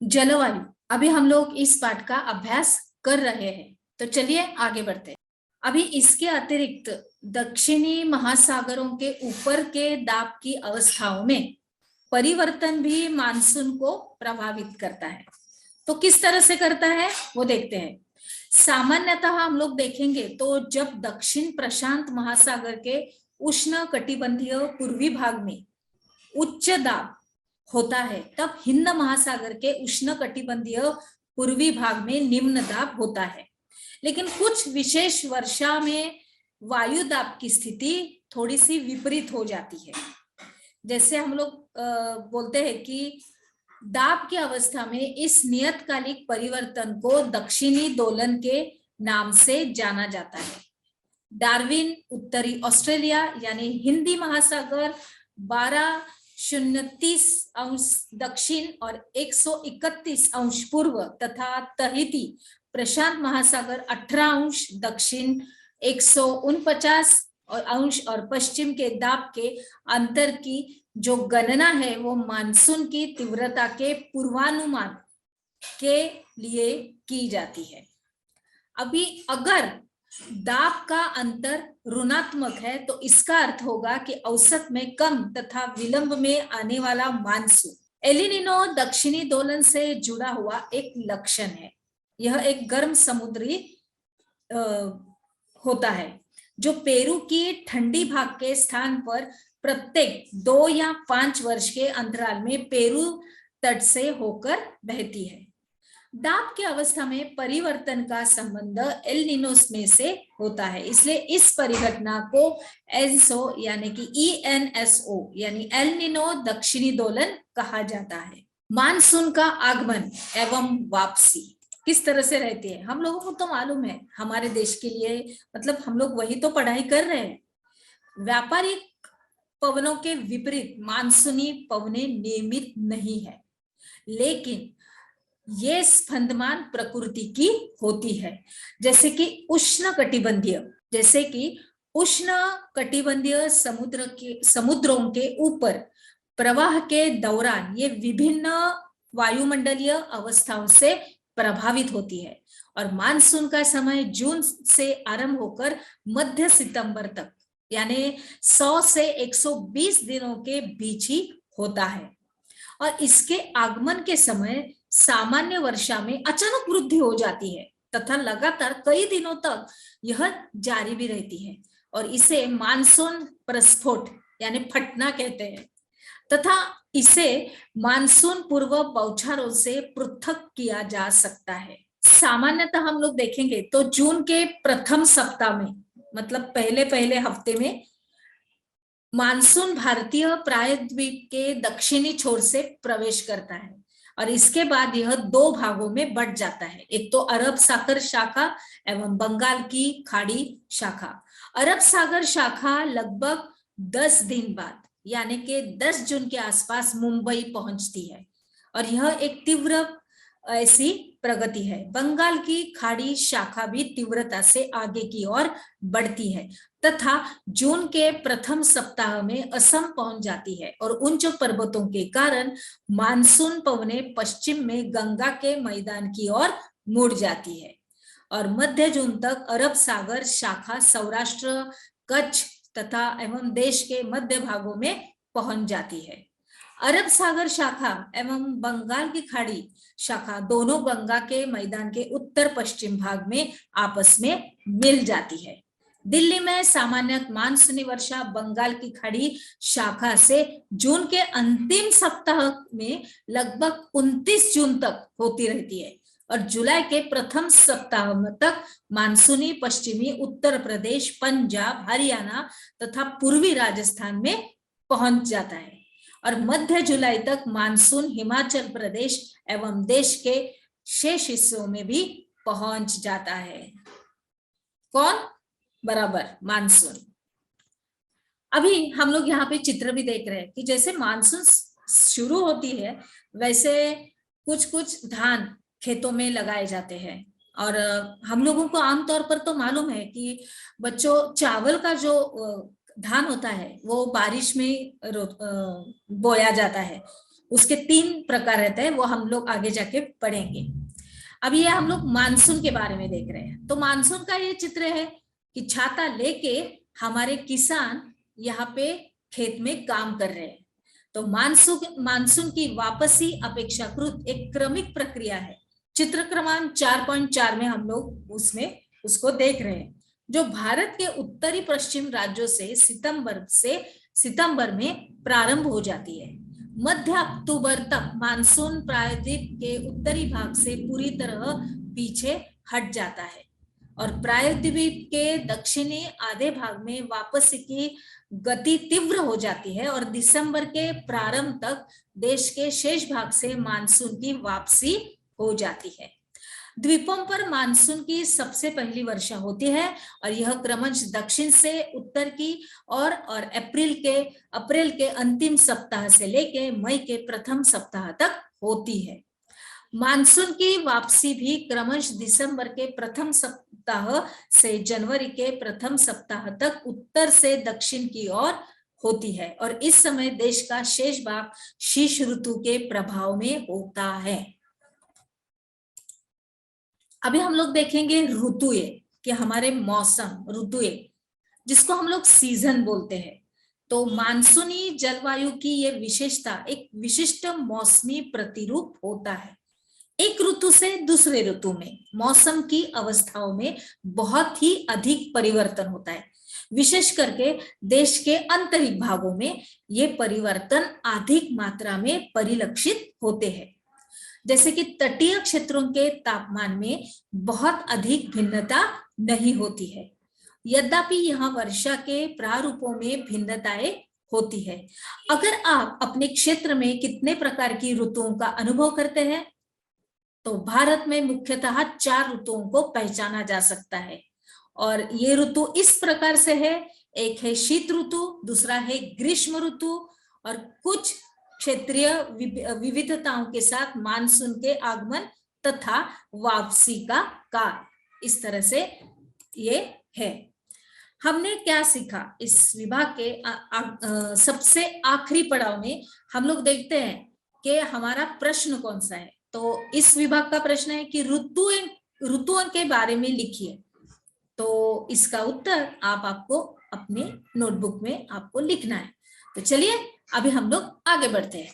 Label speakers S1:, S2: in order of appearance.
S1: जलवायु। अभी हम लोग इस पाठ का अभ्यास कर रहे हैं, तो चलिए आगे बढ़ते हैं। अभी इसके अतिरिक्त दक्षिणी महासागरों के ऊपर के दाब की अवस्थाओं में परिवर्तन भी मानसून को प्रभावित करता है। तो किस तरह से करता है वो देखते हैं। सामान्यतः हम लोग देखेंगे तो जब दक्षिण प्रशांत महासागर के उष्ण कटिबंधीय पूर्वी भाग में उच्च दाब होता है, तब हिंद महासागर के उष्ण कटिबंधीय पूर्वी भाग में निम्न दाब होता है। लेकिन कुछ विशेष वर्षा में वायु दाब की स्थिति थोड़ी सी विपरीत हो जाती है। जैसे हम लोग बोलते हैं कि दाब की अवस्था में इस नियतकालिक परिवर्तन को दक्षिणी दोलन के नाम से जाना जाता है। डार्विन उत्तरी ऑस्ट्रेलिया यानी हिंदी महासागर 12:30 दक्षिण और 131 पूर्व तथा तहिती प्रशांत महासागर 18 दक्षिण 149 और पश्चिम के दाब के अंतर की जो गणना है वो मानसून की तीव्रता के पूर्वानुमान के लिए की जाती है। अभी अगर दाब का अंतर ऋणात्मक है तो इसका अर्थ होगा कि औसत में कम तथा विलंब में आने वाला मानसून। एलिनिनो दक्षिणी दोलन से जुड़ा हुआ एक लक्षण है। यह एक गर्म समुद्री होता है जो पेरू की ठंडी भाग के स्थान पर प्रत्येक 2 या 5 वर्ष के अंतराल में पेरू तट से होकर बहती है। दाब की अवस्था में परिवर्तन का संबंध एल निनोस में से होता है, इसलिए इस परिघटना को एनसो यानी कि ENSO यानी एल निनो दक्षिणी दोलन कहा जाता है। मानसून का आगमन एवं वापसी किस तरह से रहती है हम लोगों को तो मालूम है। हमारे देश के लिए मतलब हम लोग वही तो पढ़ाई कर रहे हैं। व्यापारिक पवनों के विपरीत मानसूनी पवनें नियमित नहीं है, लेकिन ये स्पंदमान प्रकृति की होती है। जैसे कि उष्ण कटिबंधीय समुद्रों के ऊपर प्रवाह के दौरान ये विभिन्न वायुमंडलीय अवस्थाओं से प्रभावित होती है और मानसून का समय जून से आरंभ होकर मध्य सितंबर तक यानी 100 से 120 दिनों के बीच ही होता है और इसके आगमन के समय सामान्य वर्षा में अचानक वृद्धि हो जाती है तथा लगातार कई दिनों तक यह जारी भी रहती है और इसे मानसून प्रस्फोट यानी फटना कहते हैं तथा इसे मानसून पूर्व बौछारों से पृथक किया जा सकता है। सामान्यतः हम लोग देखेंगे तो जून के प्रथम सप्ताह में मतलब पहले हफ्ते में मानसून भारतीय प्रायद्वीप के दक्षिणी छोर से प्रवेश करता है और इसके बाद यह 2 भागों में बंट जाता है। एक तो अरब सागर शाखा एवं बंगाल की खाड़ी शाखा। अरब सागर शाखा लगभग 10 दिन बाद यानी कि 10 जून के आसपास मुंबई पहुंचती है और यह एक तीव्र ऐसी प्रगति है। बंगाल की खाड़ी शाखा भी तीव्रता से आगे की ओर बढ़ती है तथा जून के प्रथम सप्ताह में असम पहुंच जाती है और उच्च पर्वतों के कारण मानसून पवनें पश्चिम में गंगा के मैदान की ओर मुड़ जाती है और मध्य जून तक अरब सागर शाखा सौराष्ट्र कच्छ तथा एवं देश के मध्य भागों में पहुंच जाती है। अरब सागर शाखा एवं बंगाल की खाड़ी शाखा दोनों गंगा के मैदान के उत्तर पश्चिम भाग में आपस में मिल जाती है। दिल्ली में सामान्य मानसूनी वर्षा बंगाल की खाड़ी शाखा से जून के अंतिम सप्ताह में लगभग 29 जून तक होती रहती है और जुलाई के प्रथम सप्ताह तक मानसूनी पश्चिमी उत्तर प्रदेश, पंजाब, हरियाणा तथा पूर्वी राजस्थान में पहुंच जाता है और मध्य जुलाई तक मानसून हिमाचल प्रदेश एवं देश के शेष हिस्सों में भी पहुंच जाता है। कौन? बराबर मानसून। अभी हम लोग यहाँ पे चित्र भी देख रहे हैं कि जैसे मानसून शुरू होती है वैसे कुछ धान खेतों में लगाए जाते हैं और हम लोगों को आमतौर पर तो मालूम है कि बच्चों चावल का जो धान होता है वो बारिश में बोया जाता है उसके 3 प्रकार रहते हैं, वो हम लोग आगे जाके पढ़ेंगे। अब ये हम लोग मानसून के बारे में देख रहे हैं। तो मानसून का ये चित्र है कि छाता लेके हमारे किसान यहाँ पे खेत में काम कर रहे हैं। तो मानसून मानसून की वापसी अपेक्षाकृत एक क्रमिक प्रक्रिया है। चित्र क्रमांक 4.4 में हम लोग उसमें उसको देख रहे हैं, जो भारत के उत्तरी पश्चिम राज्यों से सितंबर में प्रारंभ हो जाती है। मध्य अक्टूबर तक मानसून प्रायद्वीप के उत्तरी भाग से पूरी तरह पीछे हट जाता है और प्रायद्वीप के दक्षिणी आधे भाग में वापसी की गति तीव्र हो जाती है और दिसंबर के प्रारंभ तक देश के शेष भाग से मानसून की वापसी हो जाती है। द्वीपों पर मानसून की सबसे पहली वर्षा होती है और यह क्रमश दक्षिण से उत्तर की और अप्रैल के अंतिम सप्ताह से लेके मई के प्रथम सप्ताह तक होती है। मानसून की वापसी भी क्रमश दिसंबर के प्रथम सप्ताह से जनवरी के प्रथम सप्ताह तक उत्तर से दक्षिण की ओर होती है और इस समय देश का शेष भाग शीत ऋतु के प्रभाव में होता है। अभी हम लोग देखेंगे ऋतुएं, कि हमारे मौसम ऋतुएं जिसको हम लोग सीजन बोलते हैं। तो मानसूनी जलवायु की ये विशेषता एक विशिष्ट मौसमी प्रतिरूप होता है। एक ऋतु से दूसरे ऋतु में मौसम की अवस्थाओं में बहुत ही अधिक परिवर्तन होता है। विशेष करके देश के आंतरिक भागों में ये परिवर्तन अधिक मात्रा में परिलक्षित होते हैं। जैसे कि तटीय क्षेत्रों के तापमान में बहुत अधिक भिन्नता नहीं होती है, यद्यपि यहाँ वर्षा के प्रारूपों में भिन्नताएं होती है। अगर आप अपने क्षेत्र में कितने प्रकार की ऋतुओं का अनुभव करते हैं, तो भारत में मुख्यतः 4 ऋतुओं को पहचाना जा सकता है और ये ऋतु इस प्रकार से है। एक है शीत ऋतु, दूसरा है ग्रीष्म ऋतु और कुछ क्षेत्रीय विविधताओं के साथ मानसून के आगमन तथा वापसी का काल। इस तरह से ये है। हमने क्या सीखा इस विभाग के सबसे आखिरी पड़ाव में? हम लोग देखते हैं कि हमारा प्रश्न कौन सा है। तो इस विभाग का प्रश्न है कि ऋतुओं के बारे में लिखिए। तो इसका उत्तर आपको अपने नोटबुक में आपको लिखना है। तो चलिए अभी हम लोग आगे बढ़ते हैं।